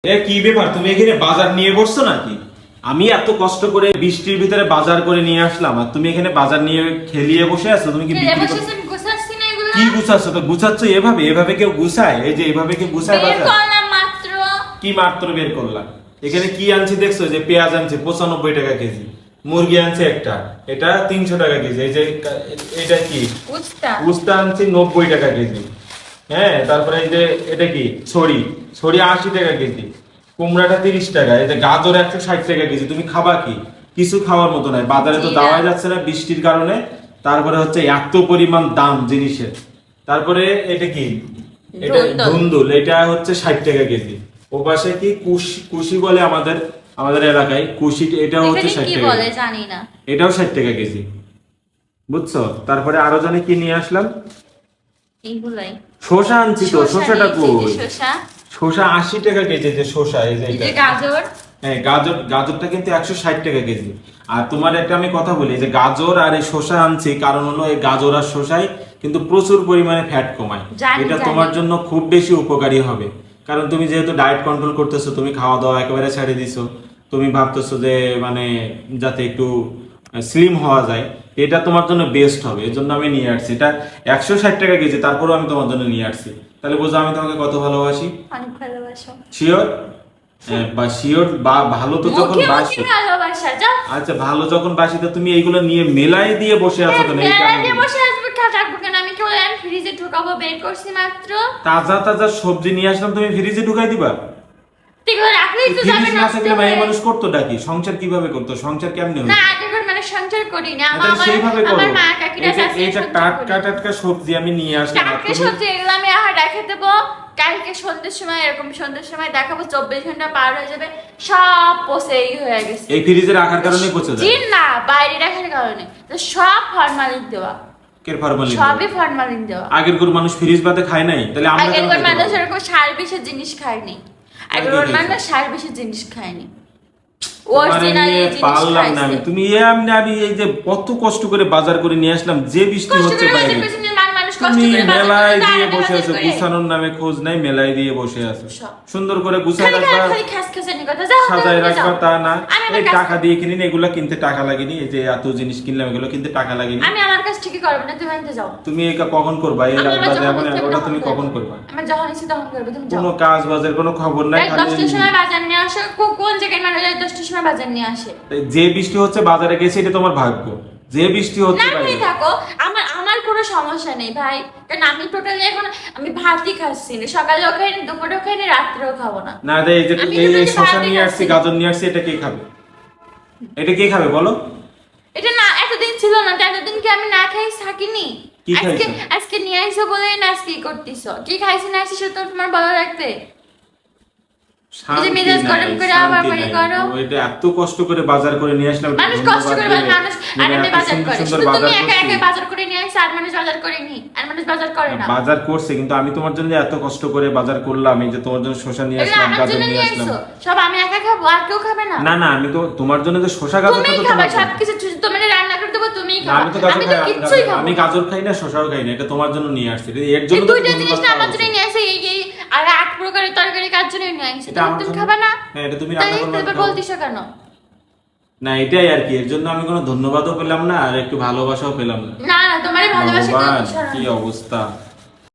কি ব্যাপার, তুমি এখানে বাজার নিয়ে বসছো নাকি? আমি এত কষ্ট করে বৃষ্টির ভিতরে বাজার করে নিয়ে আসলাম আর তুমি এখানে বাজার নিয়ে খেলিয়ে বসে আছো। তুমি কি কি গুছাচ্ছ? তো গুছাচ্ছ এভাবে? এভাবে কেউ গুছায়? এই যে এভাবে কেউ গুছায় বাজার? কি মাত্র বের করলাম? এখানে কি আনছি দেখছো? যে পেঁয়াজ আনছে 95 টাকা কেজি, মুরগি আনছে একটা, এটা 300 টাকা কেজি, এই যে এটা কি উস্তা আনছি 90 টাকা কেজি। হ্যাঁ, তারপরে এই যে এটা কি ছড়ি, ছড়ি 80 টাকা কেজি, কুমড়াটা 30 টাকা, এই যে গাজর 160 টাকা কেজি। তুমি খাবা কি? কিছু খাওয়ার মতো নাই। বাজারে তো যাওয়া যাচ্ছে না বৃষ্টির কারণে। তারপরে হচ্ছে এত পরিমাণ দাম জিনিসের। তারপরে এটা কি, এটা ধুন্দুল, এটা হচ্ছে 60 টাকা কেজি। ও পাশে কি কুশি বলে আমাদের আমাদের এলাকায় কুশি, এটাও হচ্ছে 60 টাকা বলে, জানি না, এটাও 60 টাকা কেজি, বুঝছো? তারপরে আরো জানি কি নিয়ে আসলাম, এইগুলাই শসা আনছি। তো শসাটা কই? শসা 80 টাকা কেজি। যে শসা, এই যে গাজর, হ্যাঁ গাজরটা কিন্তু 160 টাকা কেজি। আর তোমার একটা আমি কথা বলি, যে গাজর আর এই শসা আনছি কারণ হলো এই গাজর আর শসায় কিন্তু প্রচুর পরিমাণে ফ্যাট কমায়। এটা তোমার জন্য খুব বেশি উপকারী হবে, কারণ তুমি যেহেতু ডায়েট কন্ট্রোল করতেছো, তুমি খাওয়া দাওয়া একেবারে ছেড়ে দিছো, তুমি ভাবতেছো যে মানে যাতে একটু স্লিম হওয়া যায়, এটা তোমার জন্য বেস্ট হবে। এর জন্য আমি নিয়ে আসছি। এটা 160 টাকা কেজি, তারপরেও আমি তোমার জন্য নিয়ে আসছি। তাহলে বোঝো আমি তোমাকে কত ভালোবাসি। অনেক ভালোবাসো। শিওর? বা শিওর বা ভালো তো যখন বাসি, আচ্ছা ভালো যখন বাসি, তো তুমি এইগুলো নিয়ে মেলায় দিয়ে বসে আছো কেন? মেলায় দিয়ে বসে আসবে থাকবো কেন? আমি কেবল ফ্রিজে ঢুকাবো, বের করছি মাত্র। তাজা তাজা সবজি নিয়ে আসলাম, তুমি ফ্রিজে ঢুকাই দিবা? এগুলো রাখলেই তো যাবে না। আসলে ভাই মানুষ করতো ডাকি, সংসার কিভাবে করতো? সংসার কেমনে হতো? না আগেকার মানে সংসার করি না, আমার মা কাকিরা শাশুড়ি। এইটা টাটকা টাটকা সবজি আমি নিয়ে আসলাম। টাটকা সবজি এগুলো আমি আহার রেখে দেব, কালকে সন্ধ্যার সময়, এরকম সন্ধ্যার সময় দেখাবো, 24 ঘন্টা পার হয়ে যাবে, সব পচেই হয়ে গেছে। এই ফ্রিজে রাখার কারণেই পচে যায়? জি না, বাইরে রাখার কারণে। তো সব ফরমালিন দেওয়া। কে ফরমালিন? সবই ফরমালিন দেওয়া। আগের কোন মানুষ ফ্রিজ বাদে খায় নাই? তাহলে আমরা আগের কোন মানুষ এরকম সার বিষের জিনিস খায়নি। আগের কোন মানুষ সার বিষের জিনিস খায়নি। অরিজিনাল জিনিস খাইছে। তুমি আমি এই যে কত কষ্ট করে বাজার করে নিয়ে আসলাম, যে বৃষ্টি হচ্ছে বাইরে, মেলায় দিয়ে বসে আছো, গুছানোর নামে খোঁজ নাই, মেলায় দিয়ে বসে আছো। সুন্দর করে গুছায় রাখবা, সাজায় রাখবা, তা না। এই টাকা দিয়ে কিনিনি, এগুলা কিনতে টাকা লাগেনি। এই যে এত জিনিস কিনলাম, এগুলো কিনতে টাকা লাগেনি। আমি আমার কাজ ঠিকই করব না, তুমি আনতে যাও। তুমি এটা কখন করবা? এই রাত বাজে এখন, এটা তুমি কখন করবা? আমি যখন ইচ্ছে তখন করব, তুমি যাও। কোনো কাজ বাজার কোনো খবর নাই। 10টার সময় বাজার নিয়ে আসো। কোন জায়গায় মানুষ 10টার সময় বাজার নিয়ে আসে? যে বৃষ্টি হচ্ছে বাজারে গেছে, এটা তোমার ভাগ্য। যে বৃষ্টি হচ্ছে না, তুমি থাকো, আমার কোনো সমস্যা নেই ভাই, কারণ আমি টোটালি এখন আমি ভাতই খাচ্ছি না, সকালেও খাইনি, দুপুরেও খাইনি, রাত্রেও খাবো না। না রে, এই যে এই শসা নিয়ে আসছি, গাজর নিয়ে আসছি, এটা কে খাবে? এটা কে খাবে বলো? এটা না এতদিন ছিল না, এতদিন কি আমি না খাই থাকিনি? আজকে নিয়ে আইছো বলেই না আজকে কি করতেছো? কি খাইছি না আইছি তো তোমার ভালো লাগবে? মেজাজ গরম করে আবার বাড়ি করো। ওইটা এত কষ্ট করে বাজার করে নিয়ে আসলাম। মানুষ কষ্ট করে মানুষ আনন্দে বাজার করে, শুধু তুমি একা একা বাজার করে নিয়ে আসছো, আর মানুষ বাজার করে নি, আর মানুষ বাজার করে না। বাজার করছে, কিন্তু আমি তোমার জন্য এত কষ্ট করে বাজার করলাম, এই যে তোমার জন্য শসা নিয়ে আসলাম, গাজর নিয়ে আসলাম। সব আমি একা খাবো, আর কেউ খাবে না? না না, আমি তো তোমার জন্য যে শসা গাজর তো তোমার, সবকিছু তুমি রান্না করে দেবো, তুমিই খাবে। আমি তো গাজর খাই, আমি গাজর খাই না, শসাও খাই না, এটা তোমার জন্য নিয়ে আসছি। এর জন্য তো দুইটা জিনিসটা আমার জন্য নিয়ে আসে, এই আর 8 প্রকারের তরকারি কার জন্য নিয়ে আসছে? তুমি খাবে না? হ্যাঁ, এটা তুমি রান্না করবে, তাহলে বলতিস কেন? না এটাই আর কি, এর জন্য আমি কোনো ধন্যবাদও পেলাম না, আর একটু ভালোবাসাও পেলাম না। না তোমারই ভালোবাসা, কি অবস্থা।